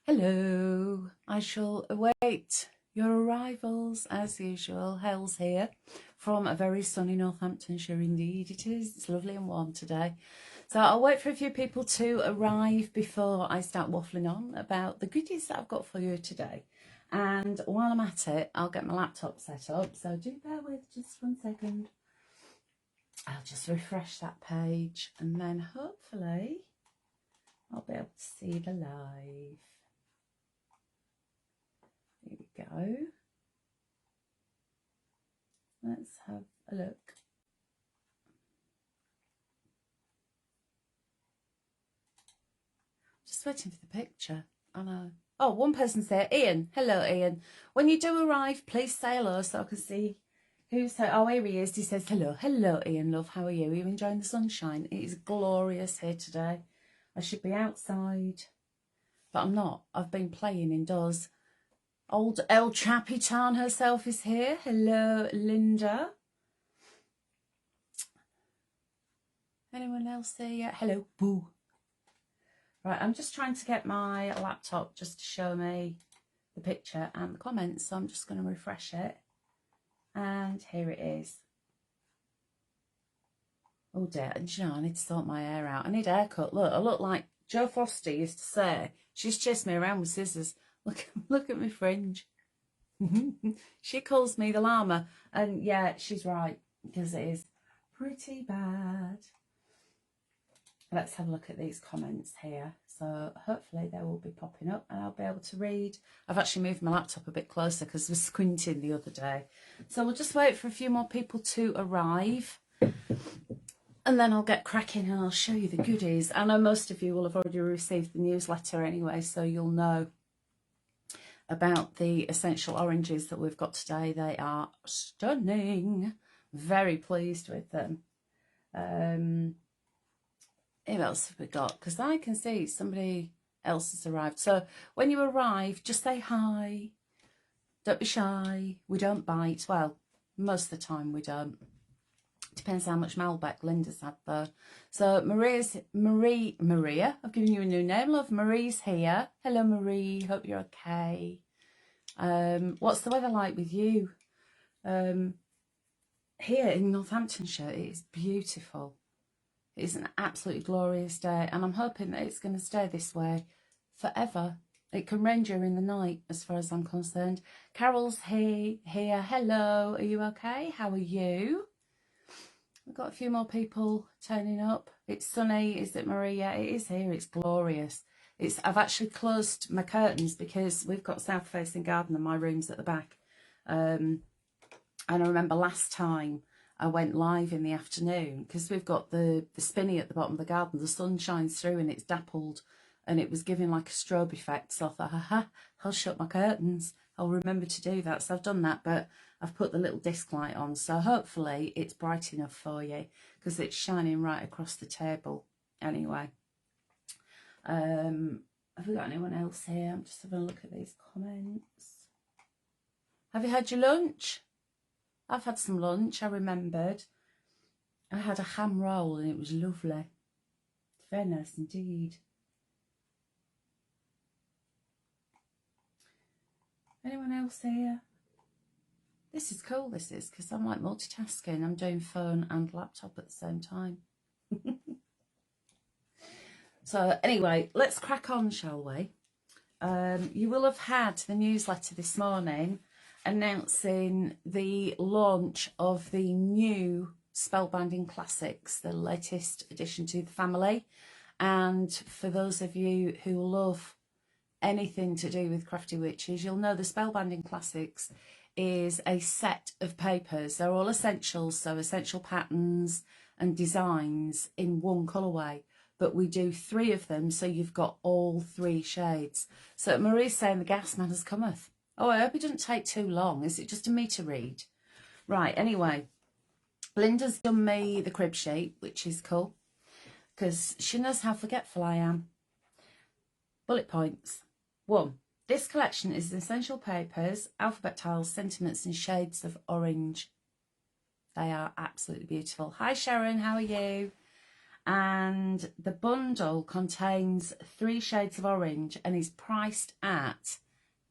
Hello, I shall await your arrivals as usual. Hels here from a very sunny Northamptonshire indeed. It is. It's lovely and warm today. So I'll wait for a few people to arrive before I start waffling on about the goodies that I've got for you today. And while I'm at it, I'll get my laptop set up. So do bear with just 1 second. I'll just refresh that page and then hopefully I'll be able to see the live. Here we go. Let's have a look. Just waiting for the picture. I know. Oh, one person's there. Ian. Hello, Ian. When you do arrive, please say hello so I can see who's here. Oh, here he is. He says hello. Hello, Ian, love. How are you? Are you enjoying the sunshine? It is glorious here today. I should be outside, but I'm not. I've been playing indoors. Old El Trapitan herself is here. Hello, Linda. Anyone else there yet? Hello, Boo. Right, I'm just trying to get my laptop just to show me the picture and the comments. So I'm just going to refresh it. And here it is. Oh dear, and you know, I need to sort my hair out. I need a haircut. Look, I look like Joe Foster used to say. She's chased me around with scissors. Look at my fringe. She calls me the llama, and yeah, she's right, because it is pretty bad. Let's have a look at these comments here. So hopefully they will be popping up and I'll be able to read. I've actually moved my laptop a bit closer because I was squinting the other day. So we'll just wait for a few more people to arrive. And then I'll get cracking and I'll show you the goodies. I know most of you will have already received the newsletter anyway, so you'll know about the essential oranges that we've got today. They are stunning. Very pleased with them. Who else have we got? Because I can see somebody else has arrived. So when you arrive, just say hi. Don't be shy. We don't bite. Well, most of the time we don't. Depends how much Malbec Linda's had though. So Maria, I've given you a new name, love. Marie's here. Hello, Marie. Hope you're okay. What's the weather like with you? Here in Northamptonshire, it is beautiful. It's an absolutely glorious day, and I'm hoping that it's going to stay this way forever. It can rain during the night, as far as I'm concerned. Carol's here. Hello. Are you okay? How are you? We've got a few more people turning up. It's sunny, is it, Maria? It is here. It's glorious. I've actually closed my curtains because we've got south-facing garden and my room's at the back. And I remember last time I went live in the afternoon because we've got the spinney at the bottom of the garden. The sun shines through and it's dappled and it was giving like a strobe effect. So I thought, haha, I'll shut my curtains. I'll remember to do that. So I've done that, but I've put the little disc light on. So hopefully it's bright enough for you because it's shining right across the table. Anyway, have we got anyone else here? I'm just having a look at these comments. Have you had your lunch? I've had some lunch, I remembered. I had a ham roll and it was lovely. Very nice indeed. Anyone else here? This is cool, this is, because I'm like multitasking. I'm doing phone and laptop at the same time. So anyway, let's crack on, shall we? You will have had the newsletter this morning announcing the launch of the new Spellbinding Classics, the latest addition to the family. And for those of you who love anything to do with Crafty Witches, you'll know the Spellbinding Classics is a set of papers. They're all essentials, so essential patterns and designs in one colourway. But we do 3 of them, so you've got all 3 shades. So Marie's saying the gas man has cometh. Oh, I hope it doesn't take too long. Is it just a meter read? Right, anyway, Linda's done me the crib sheet, which is cool, because she knows how forgetful I am. Bullet points. 1. This collection is essential papers, alphabet tiles, sentiments and shades of orange. They are absolutely beautiful. Hi Sharon, how are you? And the bundle contains 3 shades of orange and is priced at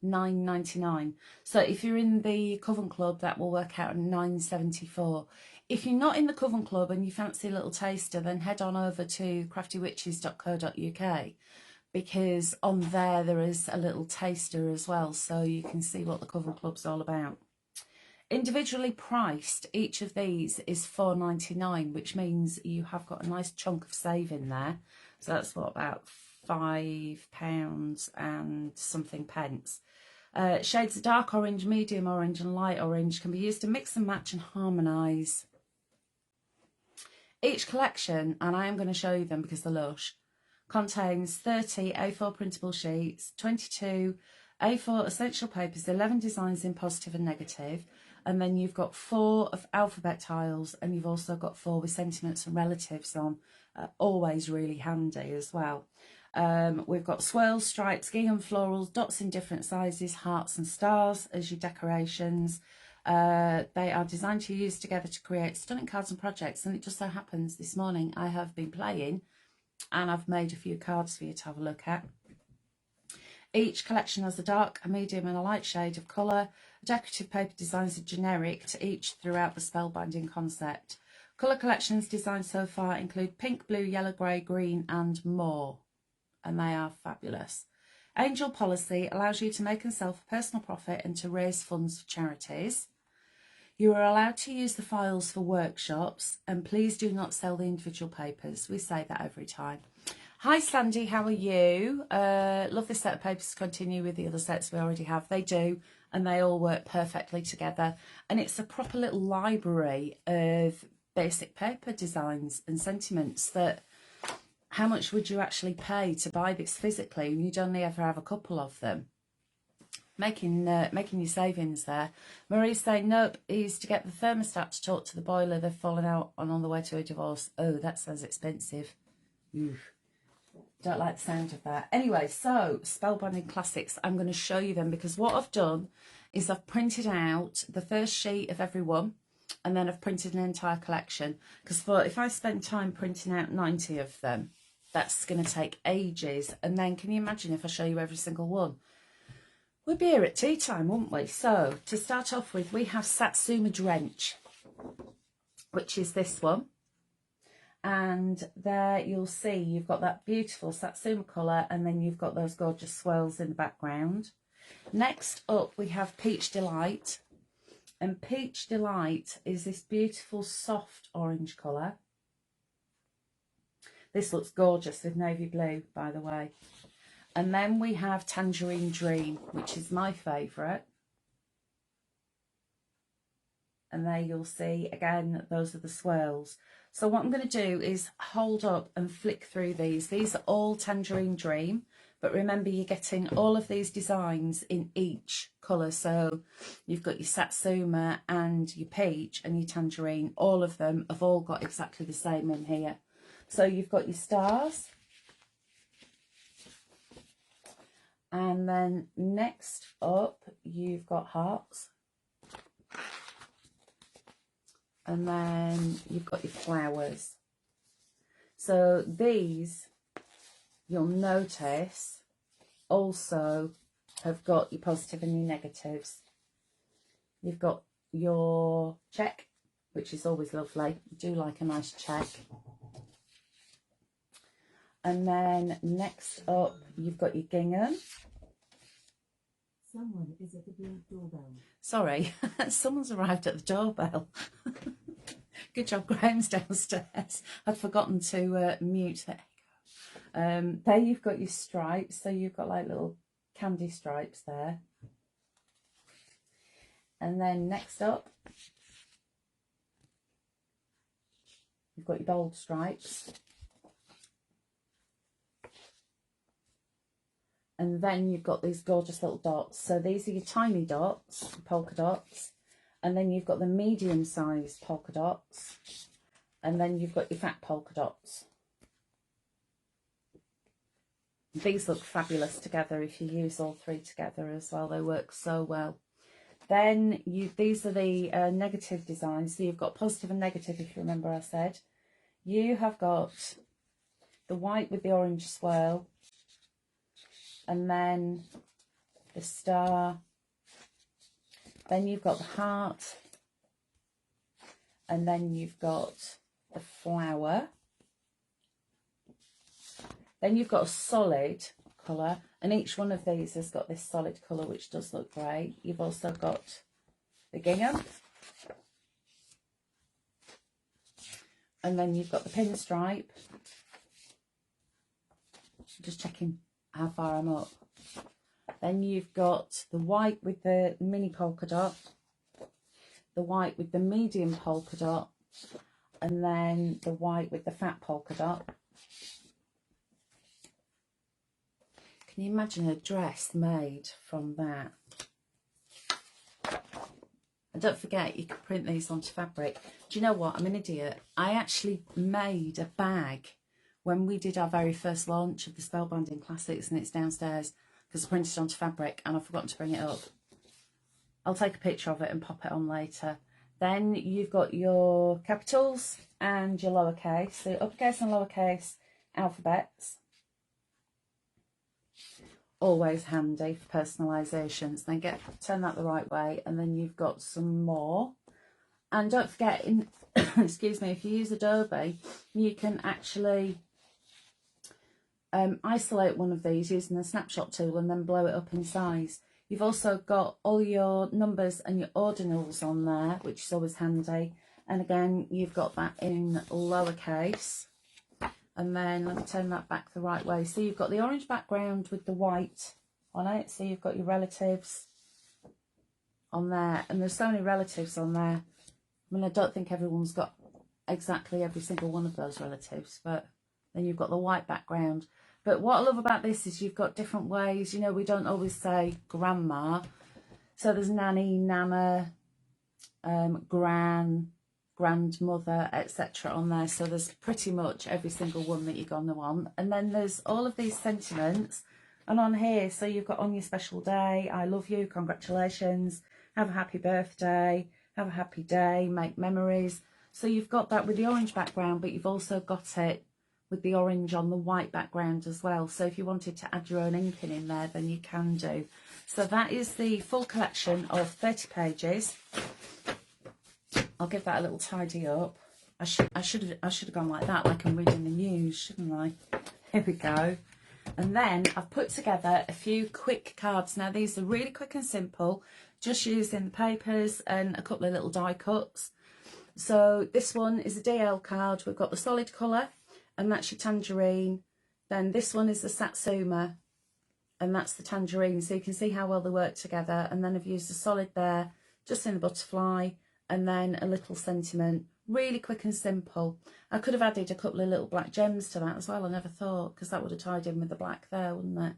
$9.99. So if you're in the Coven Club, that will work out at $9.74. If you're not in the Coven Club and you fancy a little taster, then head on over to craftywitches.co.uk, because on there is a little taster as well, so you can see what the Coven Club's all about. Individually priced, each of these is $4.99, which means you have got a nice chunk of saving there. So that's what, about £5 and something pence. Shades of dark orange, medium orange and light orange can be used to mix and match and harmonise. Each collection, and I am going to show you them because they're lush, contains 30 A4 printable sheets, 22 A4 essential papers, 11 designs in positive and negative, and then you've got 4 of alphabet tiles, and you've also got 4 with sentiments and relatives on, always really handy as well. We've got swirls, stripes, gingham florals, dots in different sizes, hearts and stars as your decorations. They are designed to use together to create stunning cards and projects, and it just so happens this morning I have been playing and I've made a few cards for you to have a look at. Each collection has a dark, a medium and a light shade of colour. Decorative paper designs are generic to each throughout the spellbinding concept. Colour collections designed so far include pink, blue, yellow, grey, green and more, and they are fabulous. Angel Policy allows you to make and sell for personal profit and to raise funds for charities. You are allowed to use the files for workshops, and please do not sell the individual papers. We say that every time. Hi Sandy, how are you? Love this set of papers to continue with the other sets we already have. They do, and they all work perfectly together. And it's a proper little library of basic paper designs and sentiments that, how much would you actually pay to buy this physically? And you'd only ever have a couple of them. Making your savings there. Marie's saying, nope, is to get the thermostat to talk to the boiler. They've fallen out on the way to a divorce. Oh, that sounds expensive. Oof. Don't like the sound of that. Anyway, so Spellbinding Classics, I'm going to show you them, because what I've done is I've printed out the first sheet of every one, and then I've printed an entire collection, because if I spend time printing out 90 of them, that's going to take ages. And then can you imagine if I show you every single one? We'd be here at tea time, wouldn't we? So to start off with, we have Satsuma Drench, which is this one. And there you'll see you've got that beautiful Satsuma colour, and then you've got those gorgeous swirls in the background. Next up we have Peach Delight, and Peach Delight is this beautiful soft orange colour. This looks gorgeous with navy blue, by the way. And then we have Tangerine Dream, which is my favourite. And there you'll see, again, those are the swirls. So what I'm going to do is hold up and flick through these. These are all Tangerine Dream. But remember, you're getting all of these designs in each colour. So you've got your Satsuma and your Peach and your Tangerine. All of them have all got exactly the same in here. So you've got your stars. And then next up, you've got hearts. And then you've got your flowers. So these, you'll notice, also have got your positive and your negatives. You've got your check, which is always lovely. I do like a nice check. And then next up, you've got your gingham. Someone is at the doorbell. Sorry, someone's arrived at the doorbell. Good job, Graham's downstairs. I'd forgotten to mute. There you go. There you've got your stripes. So you've got like little candy stripes there. And then next up, you've got your bold stripes. And then you've got these gorgeous little dots. So these are your tiny dots, polka dots. And then you've got the medium-sized polka dots. And then you've got your fat polka dots. These look fabulous together if you use all three together as well. They work so well. Then these are the negative designs. So you've got positive and negative, if you remember I said. You have got the white with the orange swirl. And then the star. Then you've got the heart. And then you've got the flower. Then you've got a solid colour, and each one of these has got this solid colour, which does look great. You've also got the gingham, and then you've got the pinstripe. Just checking how far I'm up. Then you've got the white with the mini polka dot, the white with the medium polka dot, and then the white with the fat polka dot. Can you imagine a dress made from that? And don't forget, you can print these onto fabric. Do you know what? I'm an idiot. I actually made a bag when we did our very first launch of the Spellbinding Classics, and it's downstairs because I printed it onto fabric and I've forgotten to bring it up. I'll take a picture of it and pop it on later. Then you've got your capitals and your lowercase. So uppercase and lowercase alphabets. Always handy for personalizations. Then turn that the right way, and then you've got some more. And don't forget, excuse me, if you use Adobe, you can actually isolate one of these using the snapshot tool and then blow it up in size. You've also got all your numbers and your ordinals on there, which is always handy. And again, you've got that in lowercase. And then let me turn that back the right way. So you've got the orange background with the white on it. So you've got your relatives on there. And there's so many relatives on there. I mean, I don't think everyone's got exactly every single one of those relatives. But then you've got the white background. But what I love about this is you've got different ways. You know, we don't always say grandma. So there's nanny, nana, grandmother, etc. on there. So there's pretty much every single one that you're going to want. And then there's all of these sentiments. And on here, so you've got on your special day, I love you, congratulations, have a happy birthday, have a happy day, make memories. So you've got that with the orange background, but you've also got it with the orange on the white background as well. So if you wanted to add your own inking in there, then you can do. So that is the full collection of 30 pages. I'll give that a little tidy up. I should have gone like that, like I'm reading the news, shouldn't I? Here we go. And then I've put together a few quick cards. Now these are really quick and simple, just using the papers and a couple of little die cuts. So this one is a DL card. We've got the solid colour, and that's your tangerine. Then this one is the satsuma, and that's the tangerine. So you can see how well they work together. And then I've used a solid there, just in the butterfly, and then a little sentiment. Really quick and simple. I could have added a couple of little black gems to that as well. I never thought, because that would have tied in with the black there, wouldn't it?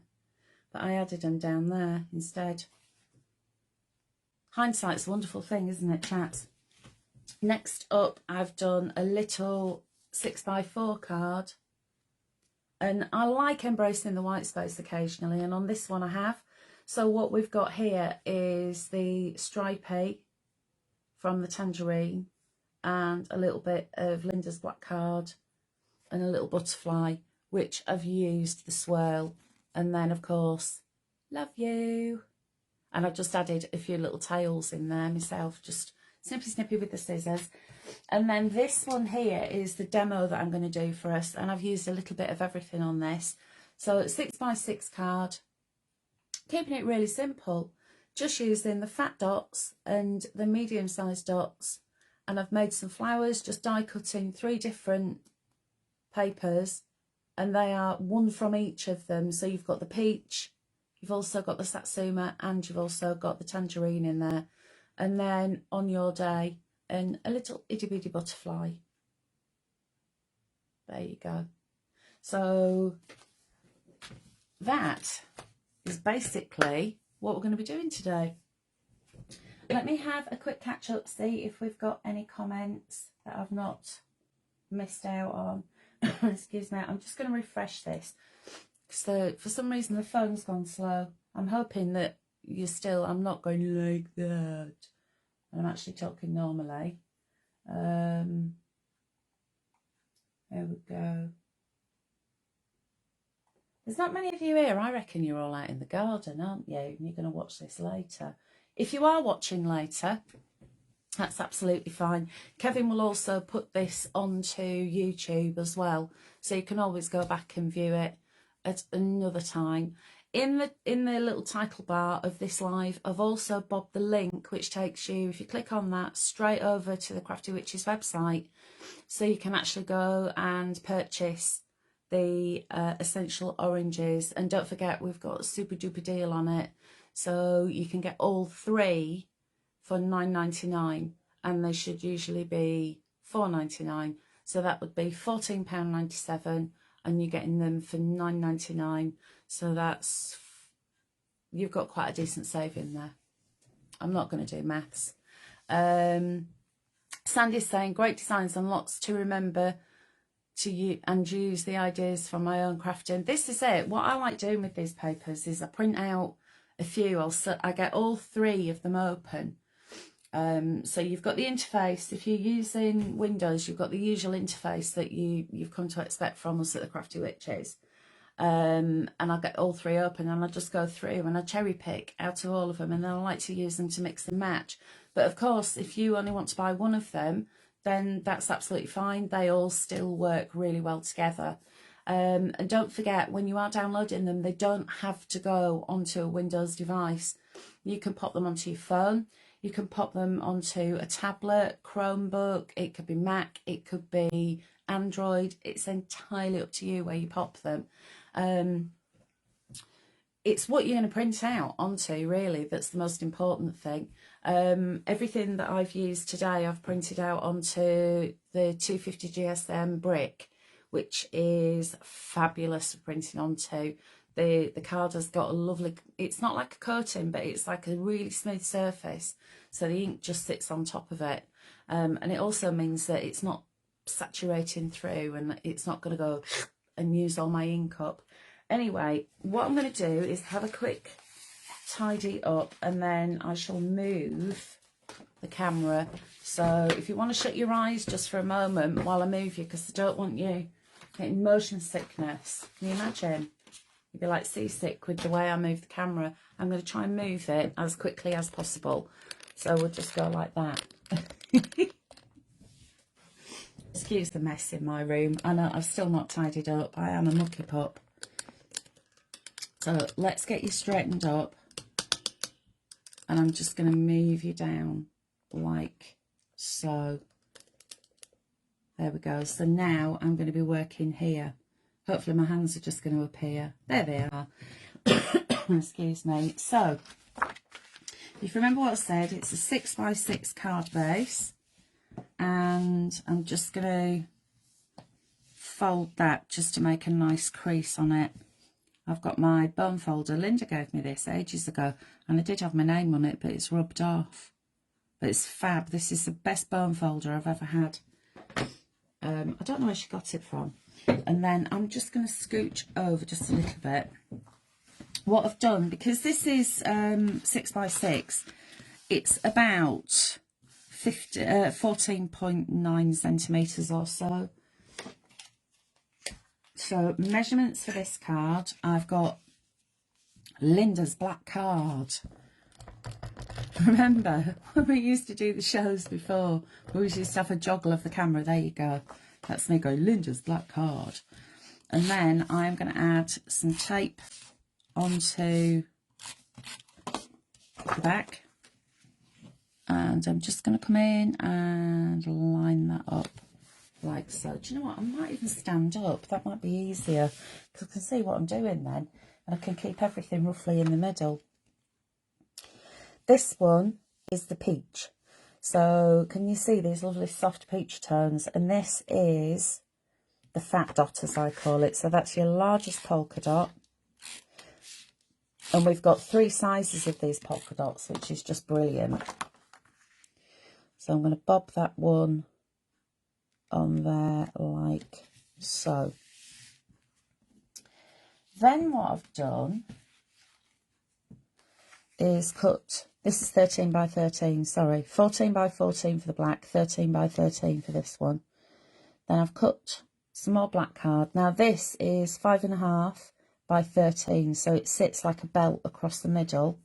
But I added them down there instead. Hindsight's a wonderful thing, isn't it, chaps? Next up, I've done a little 6x4 card. And I like embracing the white space occasionally, and on this one I have. So what we've got here is the stripy from the tangerine, and a little bit of Linda's black card, and a little butterfly, which I've used the swirl, and then of course, love you. And I've just added a few little tails in there myself, just snippy with the scissors. And then this one here is the demo that I'm going to do for us, and I've used a little bit of everything on this. So it's 6x6 card, keeping it really simple, just using the fat dots and the medium-sized dots. And I've made some flowers, just die cutting 3 different papers, and they are one from each of them. So you've got the peach, you've also got the satsuma, and you've also got the tangerine in there. And then on your day, and a little itty-bitty butterfly. There you go. So that is basically what we're going to be doing today. Let me have a quick catch up, see if we've got any comments that I've not missed out on. Excuse me, I'm just going to refresh this. So for some reason the phone's gone slow. I'm hoping that you're still, I'm not going like that. I'm actually talking normally. There we go. There's not many of you here. I reckon you're all out in the garden, aren't you? And you're going to watch this later. If you are watching later, that's absolutely fine. Kevin will also put this onto YouTube as well, so you can always go back and view it at another time. In the little title bar of this live, I've also bobbed the link, which takes you, if you click on that, straight over to the Crafty Witches website, so you can actually go and purchase the essential oranges. And don't forget, we've got a super duper deal on it, so you can get all 3 for £9.99, and they should usually be £4.99, so that would be £14.97, and you're getting them for £9.99. So that's, you've got quite a decent saving there. I'm not going to do maths. Sandy's saying, great designs and lots to remember to use the ideas from my own crafting. This is it. What I like doing with these papers is I print out a few. I get all 3 of them open. So you've got the interface. If you're using Windows, you've got the usual interface that you've come to expect from us at the Crafty Witches. And I'll get all 3 open, and I just go through and I cherry pick out of all of them, and then I like to use them to mix and match. But of course, if you only want to buy one of them, then that's absolutely fine. They all still work really well together. And don't forget, when you are downloading them, they don't have to go onto a Windows device. You can pop them onto your phone. You can pop them onto a tablet, Chromebook. It could be Mac. It could be Android. It's entirely up to you where you pop them. It's what you're going to print out onto, really, that's the most important thing. Everything that I've used today, I've printed out onto the 250 GSM brick, which is fabulous for printing onto. The card has got a lovely, it's not like a coating, but it's like a really smooth surface, so the ink just sits on top of it. And it also means that it's not saturating through, and it's not going to go and use all my ink up. Anyway, what I'm going to do is have a quick tidy up, and then I shall move the camera. So if you want to shut your eyes just for a moment while I move you, because I don't want you getting motion sickness. Can you imagine? You'd be like seasick with the way I move the camera. I'm going to try and move it as quickly as possible. So we'll just go like that. Excuse the mess in my room. I know I've still not tidied up. I am a mucky pup. So let's get you straightened up. And I'm just going to move you down like so. There we go. So now I'm going to be working here. Hopefully my hands are just going to appear. There they are. Excuse me. So if you remember what I said, it's a 6x6 card base. And I'm just going to fold that just to make a nice crease on it. I've got my bone folder. Linda gave me this ages ago, and I did have my name on it, but it's rubbed off. But it's fab. This is the best bone folder I've ever had. I don't know where she got it from. And then I'm just going to scooch over just a little bit. What I've done, because this is 6x6, it's about 14.9 centimetres or so. So measurements for this card, I've got Linda's black card. Remember when we used to do the shows before, we used to have a joggle of the camera. There you go. That's me going, Linda's black card. And then I'm going to add some tape onto the back. And I'm just going to come in and line that up like so. Do you know what? I might even stand up. That might be easier, because I can see what I'm doing then. And I can keep everything roughly in the middle. This one is the peach. So can you see these lovely soft peach tones? And this is the fat dot, as I call it. So that's your largest polka dot. And we've got 3 sizes of these polka dots, which is just brilliant. So I'm going to bob that one on there like so. Then what I've done is cut, this is 13 by 13, sorry, 14 by 14 for the black, 13 by 13 for this one. Then I've cut some more black card. Now this is 5.5 by 13, so it sits like a belt across the middle.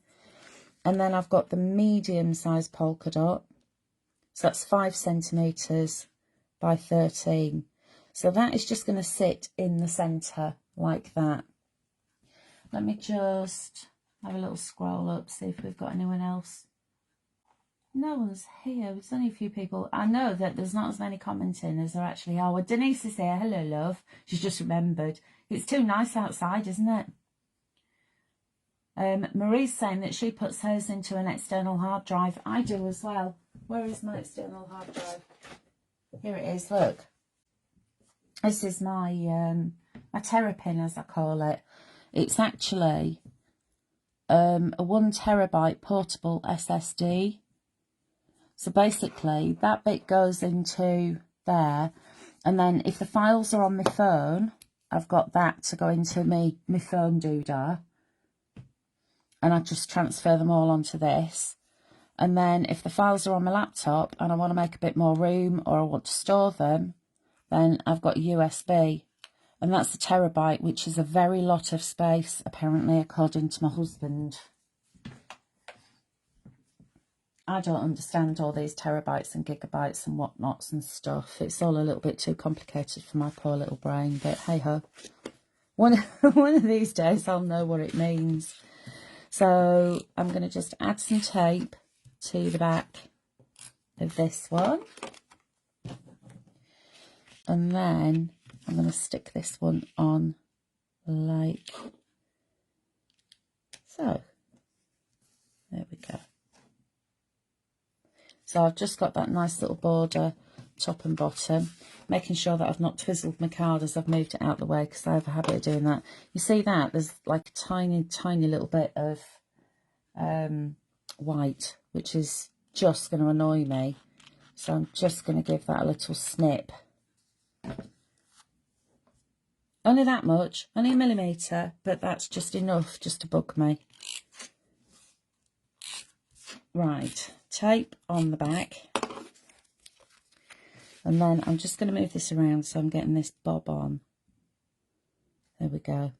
And then I've got the medium size polka dot, so that's 5 centimetres by 13. So that is just going to sit in the centre like that. Let me just have a little scroll up, see if we've got anyone else. No one's here. There's only a few people. I know that there's not as many commenting as there actually are. Well, Denise is here. Hello, love. She's just remembered. It's too nice outside, isn't it? Marie's saying that she puts hers into an external hard drive. I do as well. Where is my external hard drive? Here it is, look. This is my my terrapin, as I call it. It's actually a 1 terabyte portable SSD. So basically that bit goes into there, and then if the files are on my phone, I've got that to go into my phone doodah, and I just transfer them all onto this. And then if the files are on my laptop and I want to make a bit more room or I want to store them, then I've got USB, and that's a terabyte, which is a very lot of space apparently, according to my husband. I don't understand all these terabytes and gigabytes and whatnots and stuff. It's all a little bit too complicated for my poor little brain, but hey ho. One of these days I'll know what it means. So I'm going to just add some tape to the back of this one. And then I'm going to stick this one on like so. There we go. So I've just got that nice little border top and bottom, making sure that I've not twizzled my card as I've moved it out of the way, because I have a habit of doing that. You see that? There's like a tiny, tiny little bit of white, which is just going to annoy me. So I'm just going to give that a little snip. Only that much, only a millimetre, but that's just enough just to bug me. Right, tape on the back. And then I'm just going to move this around so I'm getting this bob on. There we go.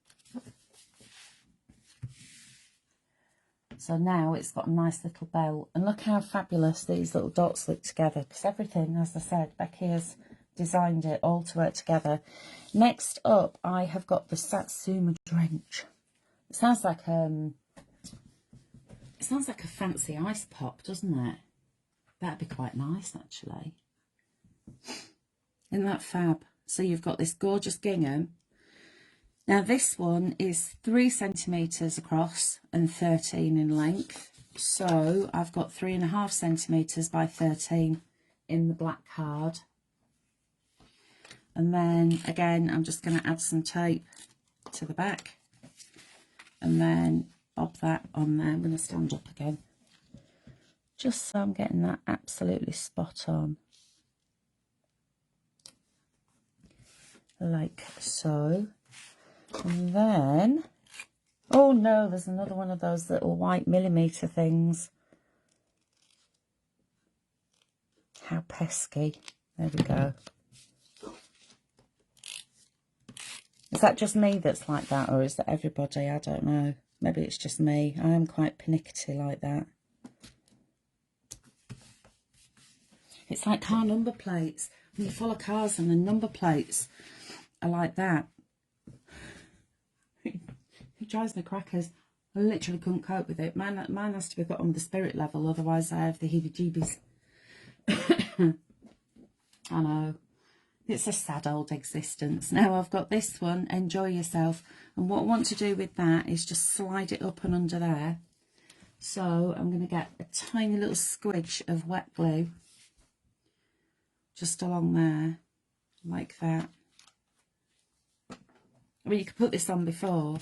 So now it's got a nice little belt. And look how fabulous these little dots look together, because everything, as I said, Becky has designed it all to work together. Next up, I have got the Satsuma Drench. It sounds like a fancy ice pop, doesn't it? That'd be quite nice, actually. Isn't that fab? So you've got this gorgeous gingham. Now this one is 3 centimetres across and 13 in length. So I've got 3.5 centimetres by 13 in the black card. And then again, I'm just going to add some tape to the back and then bob that on there. I'm going to stand up again, just so I'm getting that absolutely spot on. Like so. And then, oh no, there's another one of those little white millimetre things. How pesky. There we go. Is that just me that's like that, or is that everybody? I don't know. Maybe it's just me. I am quite pernickety like that. It's like car number plates. When you're full of cars and the number plates are like that. It drives me crackers. I literally couldn't cope with it. Mine has to be put on the spirit level, otherwise I have the heebie-jeebies. I know. It's a sad old existence. Now I've got this one, Enjoy Yourself. And what I want to do with that is just slide it up and under there. So I'm going to get a tiny little squidge of wet glue just along there, like that. I mean, you could put this on before,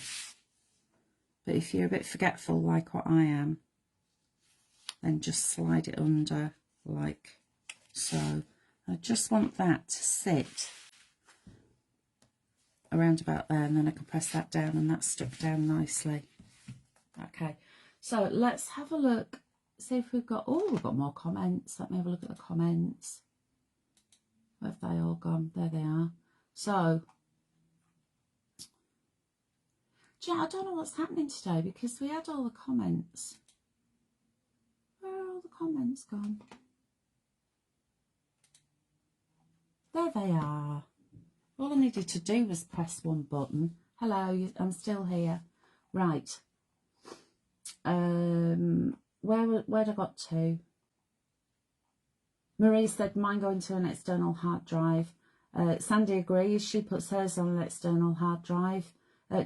but if you're a bit forgetful like what I am, then just slide it under like So I just want that to sit around about there, and then I can press that down and that's stuck down nicely. Okay, so let's have a look, see if we've got, oh, we've got more comments. Let me have a look at the comments. Where have they all gone? There they are. So, yeah, I don't know what's happening today because we had all the comments. Where are all the comments gone? There they are. All I needed to do was press one button. Hello, I'm still here. Right. Where'd I got to? Marie said mine going to an external hard drive. Sandy agrees. She puts hers on an external hard drive.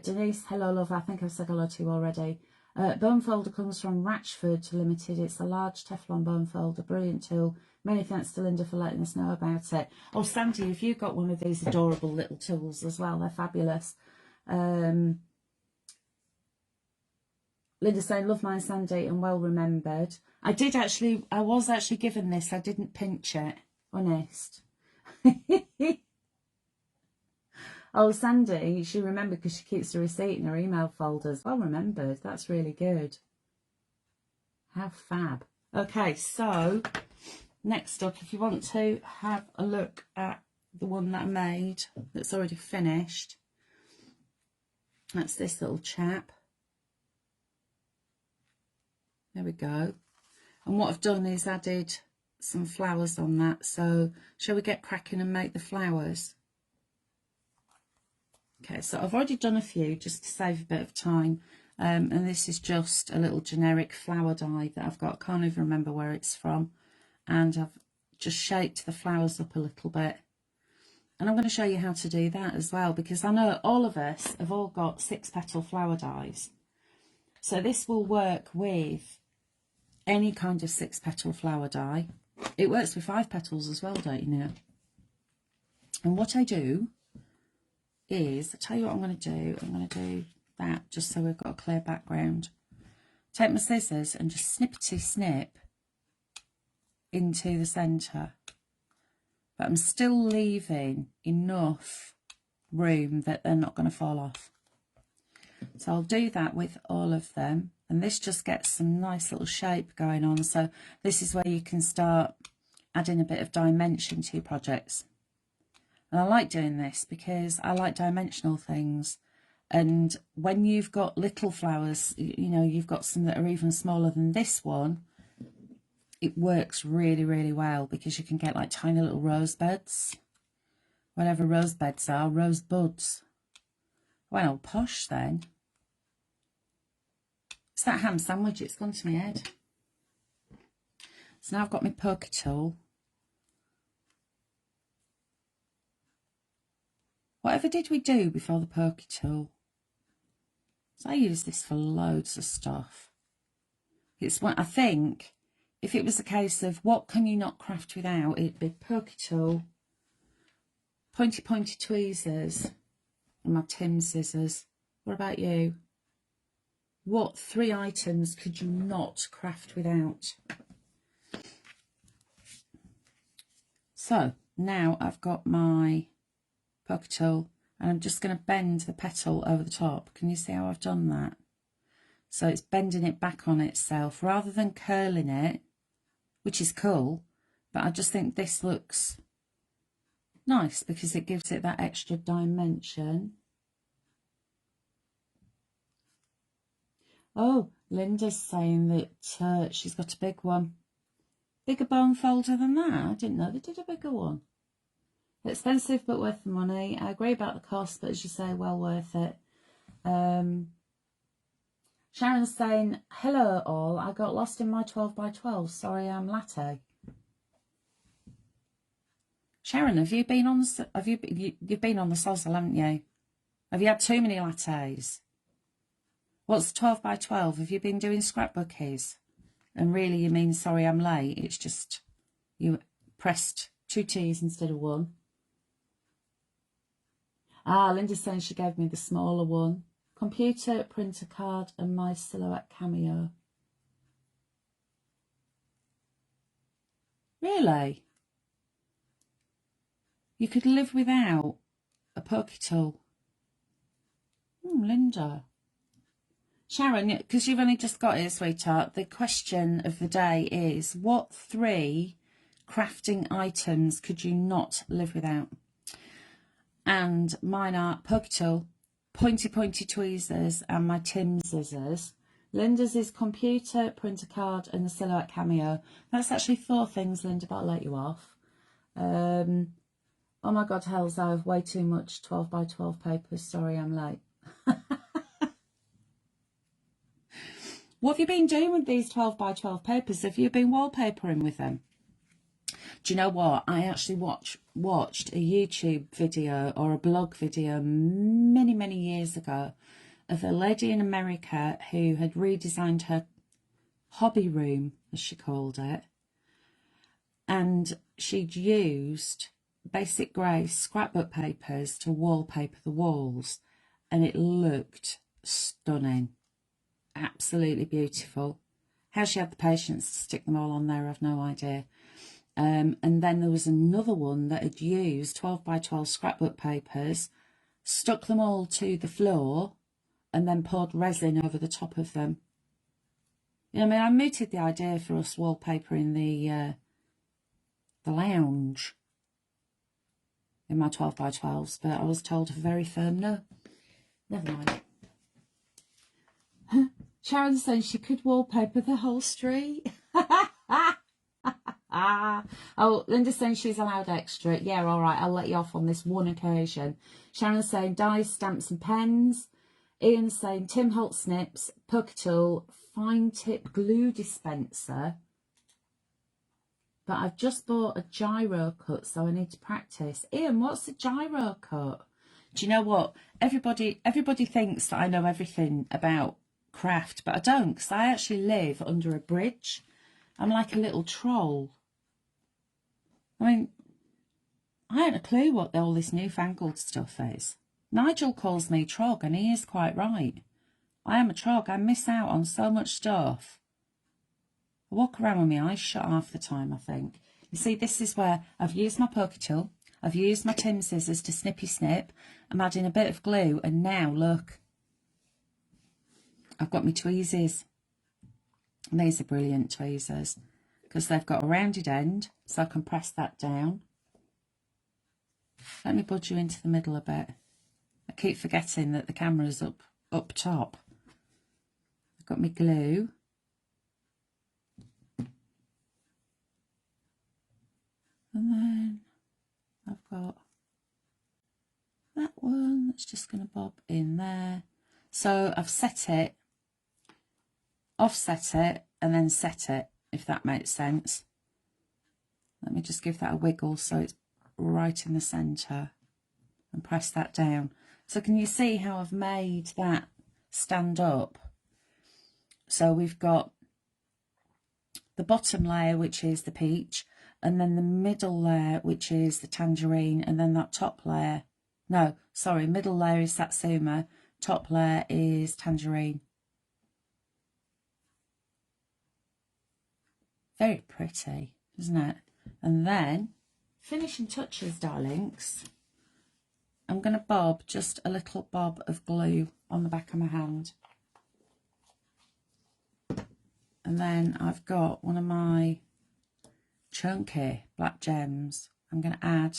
Denise, hello love. I think I've said hello to you already. Bone folder comes from Ratchford Limited. It's a large Teflon bone folder. Brilliant tool. Many thanks to Linda for letting us know about it. Oh, Sandy, if you've got one of these adorable little tools as well, they're fabulous. Linda saying, love mine, Sandy, and well remembered. I was actually given this. I didn't pinch it, honest. Oh, Sandy, she remembered because she keeps the receipt in her email folders. Well remembered. That's really good. How fab. Okay, so next up, if you want to have a look at the one that I made that's already finished, that's this little chap. There we go. And what I've done is added some flowers on that. So shall we get cracking and make the flowers? Okay, so I've already done a few just to save a bit of time. And this is just a little generic flower die that I've got. I can't even remember where it's from. And I've just shaped the flowers up a little bit. And I'm going to show you how to do that as well, because I know all of us have all got 6-petal flower dies. So this will work with any kind of 6-petal flower die. It works with 5 petals as well, don't you know? And what I do is, I'll tell you what I'm going to do. I'm going to do that just so we've got a clear background. Take my scissors and just snippety snip into the centre. But I'm still leaving enough room that they're not going to fall off. So I'll do that with all of them. And this just gets some nice little shape going on. So this is where you can start adding a bit of dimension to your projects. And I like doing this because I like dimensional things. And when you've got little flowers, you know, you've got some that are even smaller than this one, it works really, really well because you can get like tiny little rose beds. Whatever rose beds are, rose buds. Well, posh then. It's that ham sandwich, it's gone to my head. So now I've got my poker tool. Whatever did we do before the poker tool? So I use this for loads of stuff. It's what I think, if it was a case of what can you not craft without, it'd be poker tool, pointy tweezers, and my Tim scissors. What about you? What 3 items could you not craft without? So now I've got my poker tool and I'm just going to bend the petal over the top. Can you see how I've done that? So it's bending it back on itself rather than curling it, which is cool, but I just think this looks nice because it gives it that extra dimension. Oh, Linda's saying that she's got a big one. Bigger bone folder than that? I didn't know they did a bigger one. Expensive but worth the money. I agree about the cost, but as you say, well worth it. Sharon's saying, hello all, I got lost in my 12x12. Sorry, I'm latte. Sharon, have you been on you've been on the sozzle, haven't you? Have you had too many lattes? What's 12x12? Have you been doing scrapbookies? And really you mean sorry I'm late? It's just you pressed 2 T's instead of 1. Ah, Linda's saying she gave me the smaller one. Computer, printer card, and my silhouette cameo. Really? You could live without a pokey tool. Linda. Sharon, because you've only just got here, sweetheart, the question of the day is, what 3 crafting items could you not live without? And mine are pokey tool, pointy tweezers, and my Tim scissors. Linda's is computer, printer card, and the silhouette cameo. That's actually 4 things, Linda, but I'll let you off. Oh my God, Hels, I have way too much 12 by 12 papers. Sorry, I'm late. What have you been doing with these 12 by 12 papers? Have you been wallpapering with them? Do you know what? I actually watched a YouTube video or a blog video many years ago of a lady in America who had redesigned her hobby room, as she called it. And she'd used basic grey scrapbook papers to wallpaper the walls. And it looked stunning. Absolutely beautiful. How she had the patience to stick them all on there, I've no idea. And then there was another one that had used 12 by 12 scrapbook papers, stuck them all to the floor, and then poured resin over the top of them. You know, I mean, I mooted the idea for us wallpapering the lounge in my 12 by 12s, but I was told a very firm no. Never mind. Sharon says she could wallpaper the whole street. Oh, Linda's saying she's allowed extra. Yeah, all right, I'll let you off on this one occasion. Sharon's saying dies, stamps and pens. Ian's saying Tim Holt snips, pokey tool, fine tip glue dispenser. But I've just bought a gyro cut, so I need to practice. Ian, what's a gyro cut? Do you know what? Everybody thinks that I know everything about craft, but I don't, because I actually live under a bridge. I'm like a little troll. I mean, I haven't a clue what all this newfangled stuff is. Nigel calls me trog, and he is quite right. I am a trog. I miss out on so much stuff. I walk around with my eyes shut half the time, I think. You see, this is where I've used my pokey tool. I've used my Tim scissors to snippy snip. I'm adding a bit of glue, and now, look, I've got my tweezers. And these are brilliant tweezers because they've got a rounded end, so I can press that down. Let me budge you into the middle a bit. I keep forgetting that the camera's up top. I've got my glue. And then I've got that one that's just going to bob in there. So I've set it, offset it, and then set it, if that makes sense. Let me just give that a wiggle so it's right in the centre and press that down. So can you see how I've made that stand up? So we've got the bottom layer, which is the peach, and then the middle layer, which is the tangerine, and then that top layer. No, sorry, middle layer is satsuma, top layer is tangerine. Very pretty, isn't it? And then, finishing touches, darlings. I'm going to bob just a little bob of glue on the back of my hand. And then I've got one of my chunky black gems. I'm going to add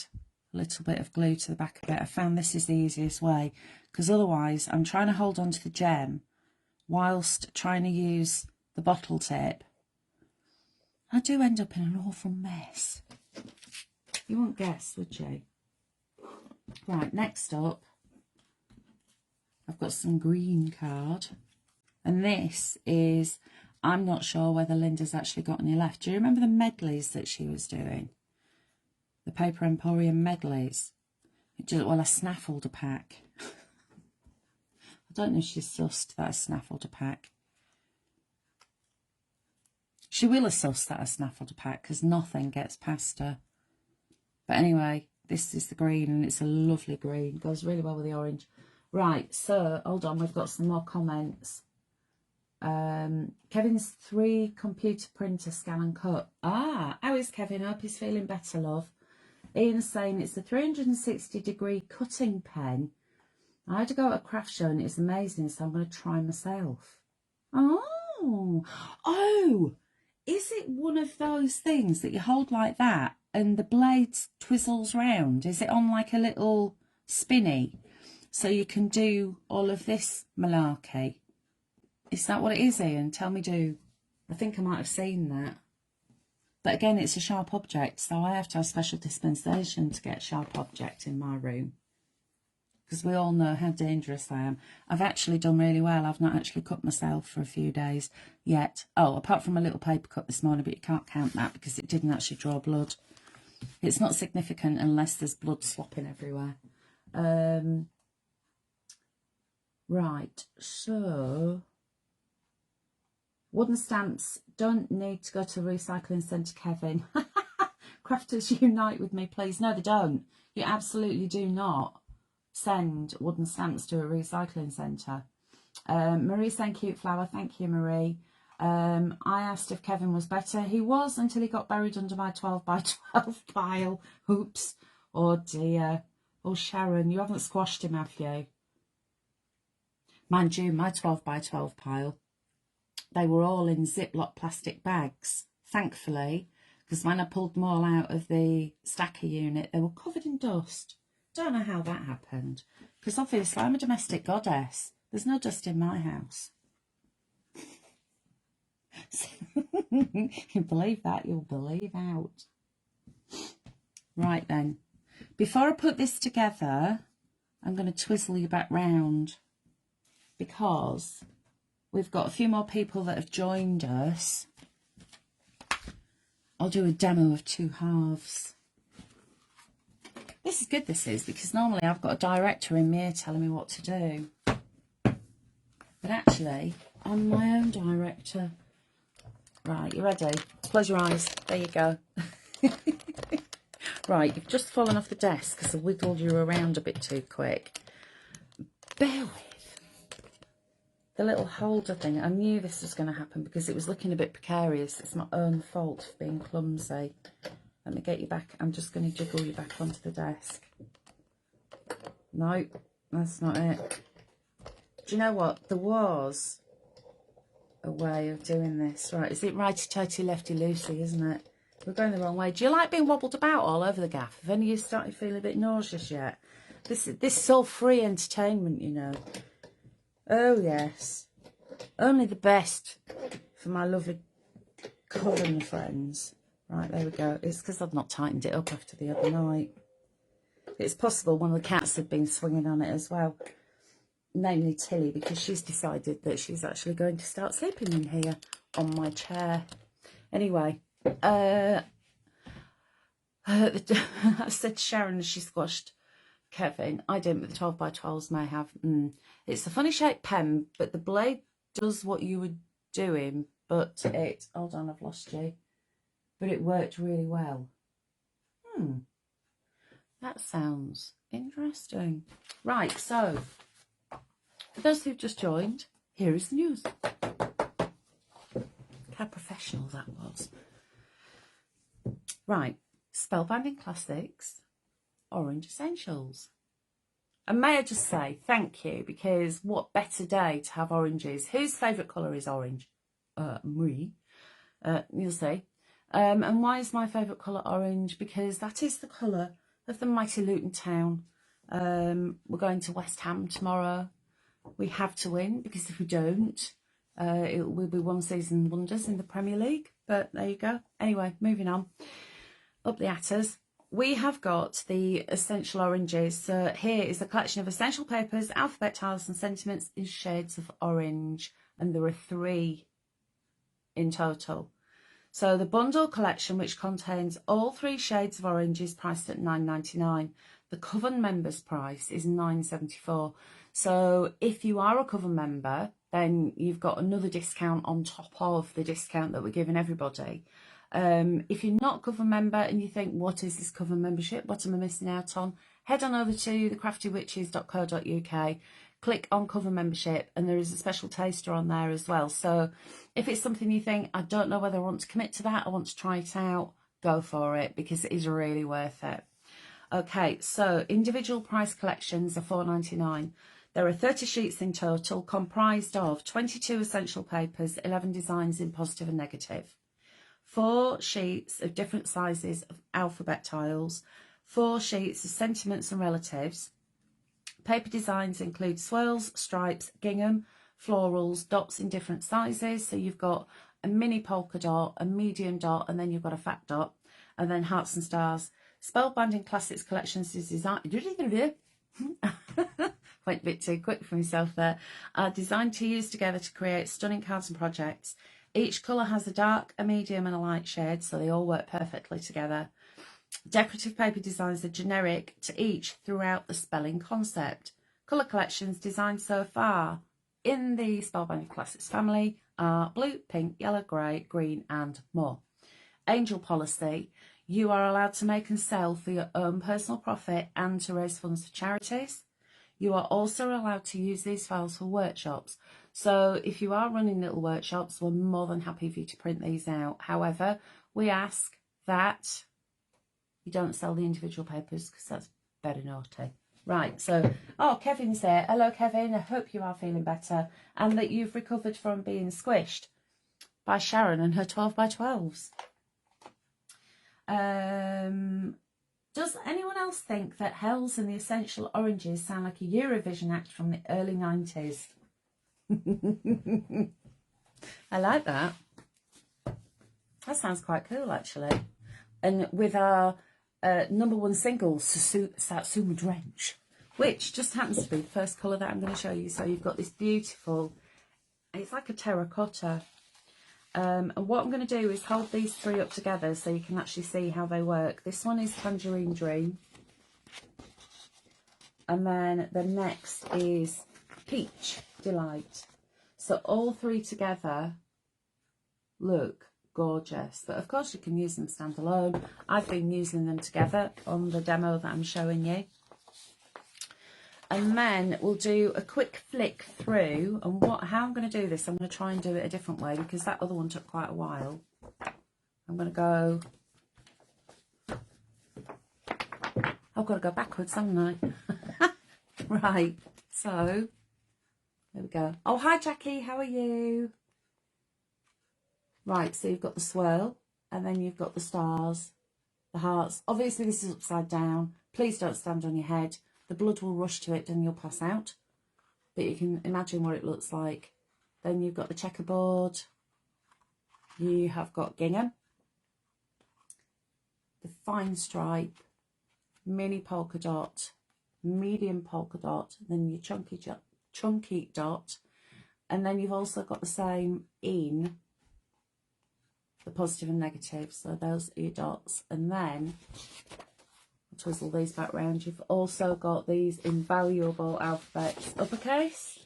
a little bit of glue to the back of it. I found this is the easiest way, because otherwise I'm trying to hold on to the gem whilst trying to use the bottle tip. I do end up in an awful mess. You wouldn't guess, would you? Right, next up, I've got some green card. And this is, I'm not sure whether Linda's actually got any left. Do you remember the medleys that she was doing? The Paper Emporium medleys. Well, I snaffled a pack. I don't know if she's sussed that I snaffled a pack. She will have sussed that I snaffled a pack because nothing gets past her. But anyway, this is the green and it's a lovely green. Goes really well with the orange. Right, so hold on, we've got some more comments. Kevin's 3 computer printer scan and cut. Ah, how is Kevin? I hope he's feeling better, love. Ian's saying it's a 360-degree cutting pen. I had to go to a craft show and it's amazing, so I'm going to try myself. Oh, is it one of those things that you hold like that and the blade twizzles round? Is it on like a little spinny so you can do all of this malarkey? Is that what it is, Ian? Tell me do. I think I might have seen that. But again, it's a sharp object, so I have to have special dispensation to get a sharp object in my room. Because we all know how dangerous I am. I've actually done really well. I've not actually cut myself for a few days yet. Oh, apart from a little paper cut this morning, but you can't count that because it didn't actually draw blood. It's not significant unless there's blood slopping everywhere. Right, so... Wooden stamps don't need to go to the recycling centre, Kevin. Crafters unite with me, please. No, they don't. You absolutely do not send wooden stamps to a recycling centre. Marie saying cute flower. Thank you, Marie. I asked if Kevin was better. He was until he got buried under my 12 by 12 pile. Oops. Oh dear. Oh, Sharon, you haven't squashed him, have you? Mind you, my 12 by 12 pile, they were all in Ziploc plastic bags, thankfully, because when I pulled them all out of the stacker unit, they were covered in dust. Don't know how that happened, because obviously I'm a domestic goddess. There's no dust in my house. You believe that, you'll believe out. Right then, before I put this together, I'm going to twizzle you back round, because we've got a few more people that have joined us. I'll do a demo of 2 halves. This is good, this is, because normally I've got a director in me telling me what to do. But actually, I'm my own director. Right, you ready? Close your eyes. There you go. Right, you've just fallen off the desk because I wiggled you around a bit too quick. Bear with. The little holder thing, I knew this was going to happen because it was looking a bit precarious. It's my own fault for being clumsy. Let me get you back. I'm just going to jiggle you back onto the desk. No, that's not it. Do you know what? There was a way of doing this. Right, is it righty-tighty, lefty-loosey, isn't it? We're going the wrong way. Do you like being wobbled about all over the gaff? Have any of you started feeling a bit nauseous yet? This is all free entertainment, you know. Oh, yes. Only the best for my lovely Coven friends. Right, there we go. It's because I've not tightened it up after the other night. It's possible one of the cats had been swinging on it as well. Namely Tilly, because she's decided that she's actually going to start sleeping in here on my chair. Anyway, I said to Sharon as she squashed Kevin, I didn't, but the 12 by 12s may have. It's a funny shaped pen, but the blade does what you were doing, but it, hold on, I've lost you, but it worked really well. That sounds interesting. Right, so for those who've just joined, here is the news. How professional that was. Right, Spellbinding Classics, Orange Essentials. And may I just say thank you, because what better day to have oranges. Whose favourite colour is orange? Me. You'll see. And why is my favourite colour orange? Because that is the colour of the mighty Luton Town. We're going to West Ham tomorrow. We have to win, because if we don't, it will be one season wonders in the Premier League. But there you go. Anyway, moving on. Up the atters. We have got the essential oranges. So here is a collection of essential papers, alphabet tiles and sentiments in shades of orange. And there are 3 in total. So the bundle collection, which contains all 3 shades of orange, is priced at £9.99. The Coven members price is £9.74. So if you are a Coven member, then you've got another discount on top of the discount that we're giving everybody. If you're not a Coven member and you think, what is this Coven membership? What am I missing out on? Head on over to thecraftywitches.co.uk, click on Coven membership, and there is a special taster on there as well. So if it's something you think, I don't know whether I want to commit to that, I want to try it out, go for it, because it is really worth it. Okay, so individual price collections are $4.99. There are 30 sheets in total, comprised of 22 essential papers, 11 designs in positive and negative, 4 sheets of different sizes of alphabet tiles, 4 sheets of sentiments and relatives. Paper designs include swirls, stripes, gingham, florals, dots in different sizes. So you've got a mini polka dot, a medium dot, and then you've got a fat dot, and then hearts and stars. Spellbinding Classics collections is designed... Went a bit too quick for myself there. Are designed to use together to create stunning cards and projects. Each colour has a dark, a medium and a light shade, so they all work perfectly together. Decorative paper designs are generic to each throughout the spelling concept. Colour collections designed so far in the Spellbinding Classics family are blue, pink, yellow, grey, green and more. Angel policy. You are allowed to make and sell for your own personal profit and to raise funds for charities. You are also allowed to use these files for workshops. So if you are running little workshops, we're more than happy for you to print these out. However, we ask that you don't sell the individual papers because that's very naughty. Right, so, oh, Kevin's here. Hello, Kevin. I hope you are feeling better and that you've recovered from being squished by Sharon and her 12 by 12s. Does anyone else think that Hels and the Essential Oranges sound like a Eurovision act from the early 90s? I like that. That sounds quite cool, actually. And with our #1 single, Satsuma Drench, which just happens to be the first colour that I'm going to show you. So you've got this beautiful, it's like a terracotta. And what I'm going to do is hold these 3 up together so you can actually see how they work. This one is Tangerine Dream. And then the next is Peach Delight. So all 3 together look gorgeous. But of course you can use them standalone. I've been using them together on the demo that I'm showing you. And then we'll do a quick flick through. And how I'm going to do this, I'm going to try and do it a different way because that other one took quite a while. I'm going to go... I've got to go backwards, haven't I? Right, so there we go. Oh, hi Jackie, how are you? Right, so you've got the swirl and then you've got the stars, the hearts. Obviously this is upside down. Please don't stand on your head. The blood will rush to it and you'll pass out. But you can imagine what it looks like. Then you've got the checkerboard. You have got gingham. The fine stripe. Mini polka dot. Medium polka dot. Then your chunky dot. And then you've also got the same in the positive and negative. So those are your dots. And then... twizzle these back round. You've also got these invaluable alphabets, uppercase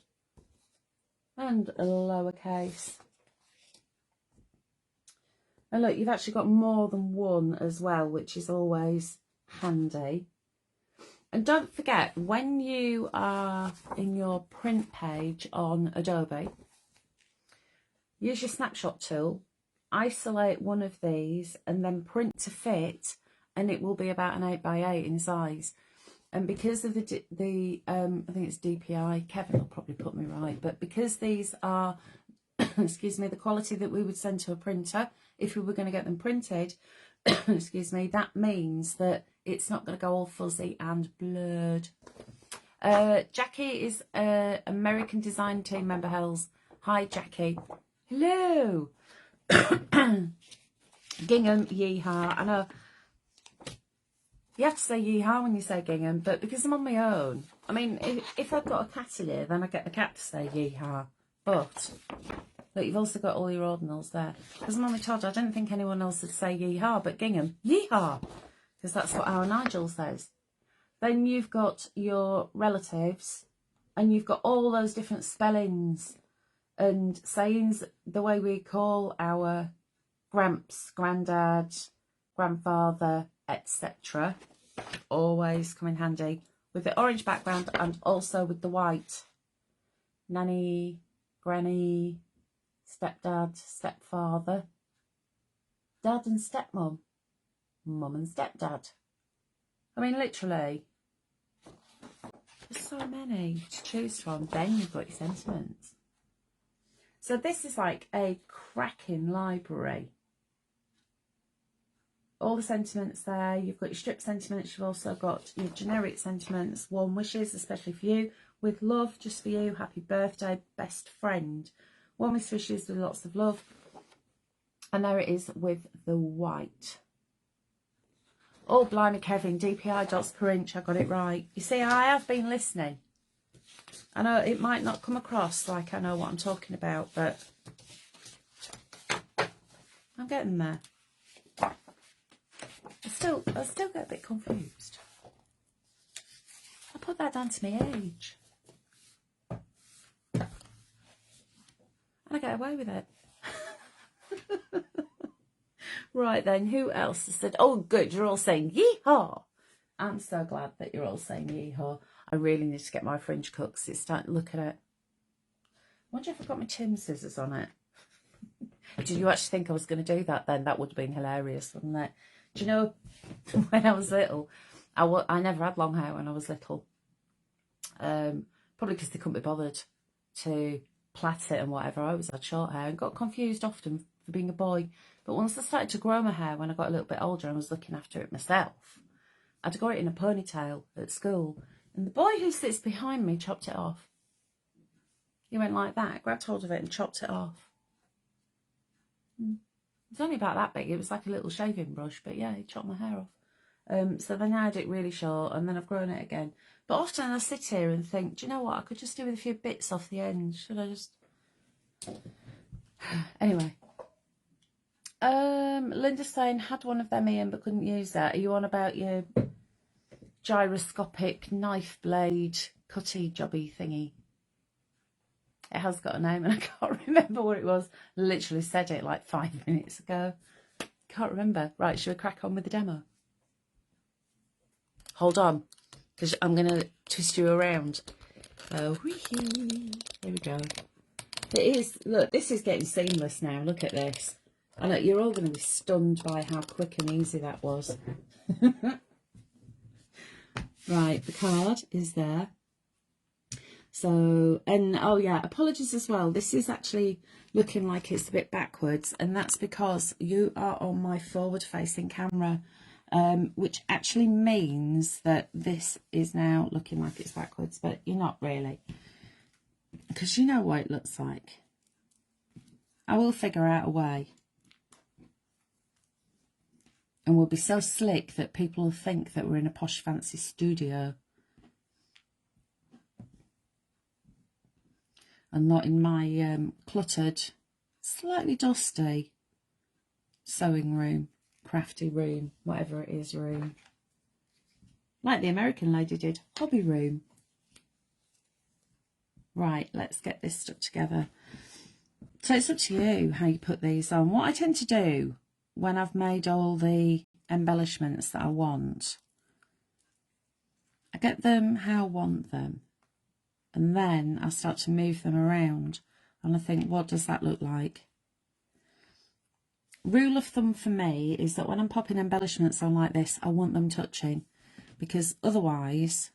and lowercase. And look, you've actually got more than one as well, which is always handy. And don't forget, when you are in your print page on Adobe, use your snapshot tool, isolate one of these and then print to fit, and it will be about an 8x8 in size. And because of the I think it's DPI, Kevin will probably put me right, but because these are, excuse me, the quality that we would send to a printer, if we were going to get them printed, excuse me, that means that it's not going to go all fuzzy and blurred. Jackie is an American design team member, Hels. Hi, Jackie. Hello. Gingham, yeehaw. I know. You have to say yeehaw when you say gingham, but because I'm on my own, I mean, if I've got a cat in here, then I get the cat to say yeehaw. But you've also got all your ordinals there. Because I'm on my Todd, I didn't think anyone else would say yeehaw, but gingham, yeehaw, because that's what our Nigel says. Then you've got your relatives, and you've got all those different spellings and sayings, the way we call our gramps, granddad, grandfather, etc. Always come in handy with the orange background and also with the white. Nanny, granny, stepdad, stepfather, dad and stepmom, mum and stepdad. I mean, literally, there's so many to choose from. Then you've got your sentiments. So this is like a cracking library. All the sentiments there. You've got your strip sentiments. You've also got your generic sentiments. Warm wishes, especially for you. With love, just for you. Happy birthday, best friend. Warmest wishes with lots of love. And there it is with the white. Oh, blimey, Kevin. DPI dots per inch. I got it right. You see, I have been listening. I know it might not come across like I know what I'm talking about, but I'm getting there. I still get a bit confused. I put that down to my age. And I get away with it. Right then, who else has said, oh good, you're all saying yeehaw. I'm so glad that you're all saying yeehaw. I really need to get my fringe cut because it's starting to look at it. I wonder if I've got my chin scissors on it. Did you actually think I was going to do that then? That would have been hilarious, wouldn't it? Do you know, when I was little, I never had long hair when I was little. Probably because they couldn't be bothered to plait it and whatever. I always had short hair and got confused often for being a boy. But once I started to grow my hair, when I got a little bit older and was looking after it myself, I'd got it in a ponytail at school. And the boy who sits behind me chopped it off. He went like that, grabbed hold of it and chopped it off. It's only about that big. It was like a little shaving brush, but yeah, he chopped my hair off. So then I had it really short, and then I've grown it again. But often I sit here and think, do you know what? I could just do with a few bits off the end. Should I just? Anyway. Linda's saying, had one of them, Ian, but couldn't use that. Are you on about your gyroscopic knife blade cutty jobby thingy? It has got a name and I can't remember what it was. Literally said it like 5 minutes ago. Can't remember. Right, should we crack on with the demo? Hold on, because I'm going to twist you around. Oh, there we go. It is, look, this is getting seamless now. Look at this. I know you're all going to be stunned by how quick and easy that was. Right, the card is there. So, and oh yeah, apologies as well. This is actually looking like it's a bit backwards, and that's because you are on my forward facing camera, which actually means that this is now looking like it's backwards, but you're not really, because you know what it looks like. I will figure out a way. And we'll be so slick that people will think that we're in a posh fancy studio. And not in my cluttered, slightly dusty sewing room, crafty room, whatever it is room. Like the American lady did, hobby room. Right, let's get this stuck together. So it's up to you how you put these on. What I tend to do when I've made all the embellishments that I want, I get them how I want them. And then I start to move them around and I think, what does that look like? Rule of thumb for me is that when I'm popping embellishments on like this, I want them touching, because otherwise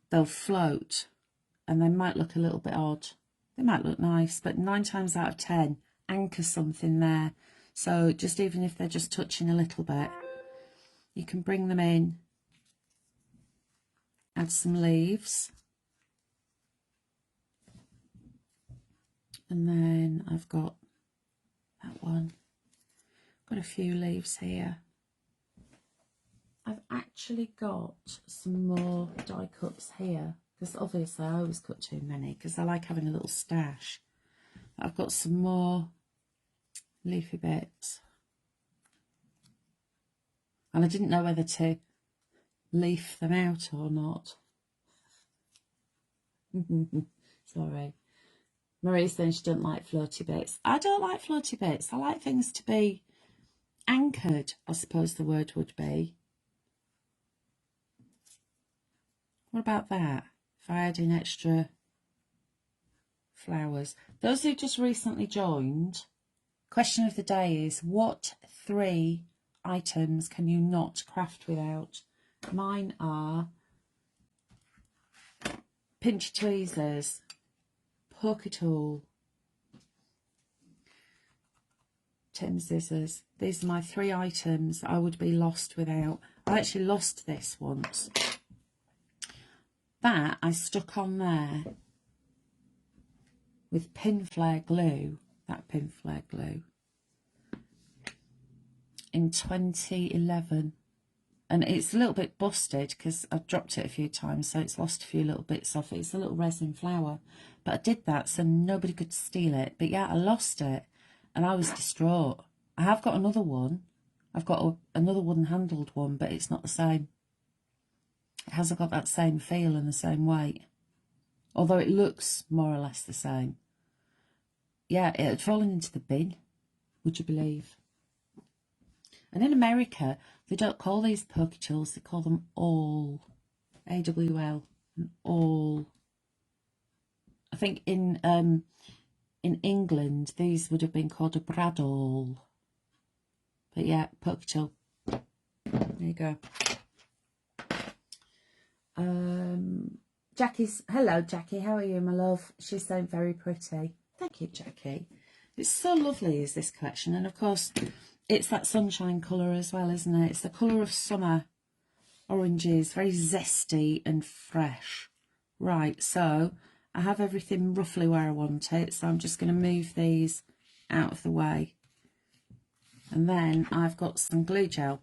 they'll float and they might look a little bit odd. They might look nice, but 9 times out of 10, anchor something there. So just even if they're just touching a little bit, you can bring them in. Add some leaves, and then I've got that one. Got a few leaves here. I've actually got some more die cuts here, because obviously I always cut too many because I like having a little stash. I've got some more leafy bits, and I didn't know whether to leaf them out or not. Sorry. Marie's saying she doesn't like floaty bits. I don't like floaty bits. I like things to be anchored, I suppose the word would be. What about that? If I add in extra flowers. Those who just recently joined, question of the day is, what 3 items can you not craft without? Mine are pinch tweezers, poker tool, tin scissors. These are my 3 items I would be lost without. I actually lost this once. That I stuck on there with pin flare glue, that pin flare glue, in 2011. And it's a little bit busted because I've dropped it a few times, so it's lost a few little bits off it. It's a little resin flower. But I did that so nobody could steal it. But yeah, I lost it and I was distraught. I have got another one. I've got another wooden handled one, but it's not the same. It hasn't got that same feel and the same weight. Although it looks more or less the same. Yeah, it had fallen into the bin, would you believe? And in America, they don't call these poker tools, they call them awl. A-W-L, an awl. I think in England, these would have been called a bradawl. But yeah, poker tool. There you go. Jackie's, hello Jackie, how are you, my love? She's saying very pretty. Thank you, Jackie. It's so lovely, is this collection. And of course, it's that sunshine colour as well, isn't it? It's the colour of summer oranges, very zesty and fresh. Right, so I have everything roughly where I want it. So I'm just going to move these out of the way. And then I've got some glue gel.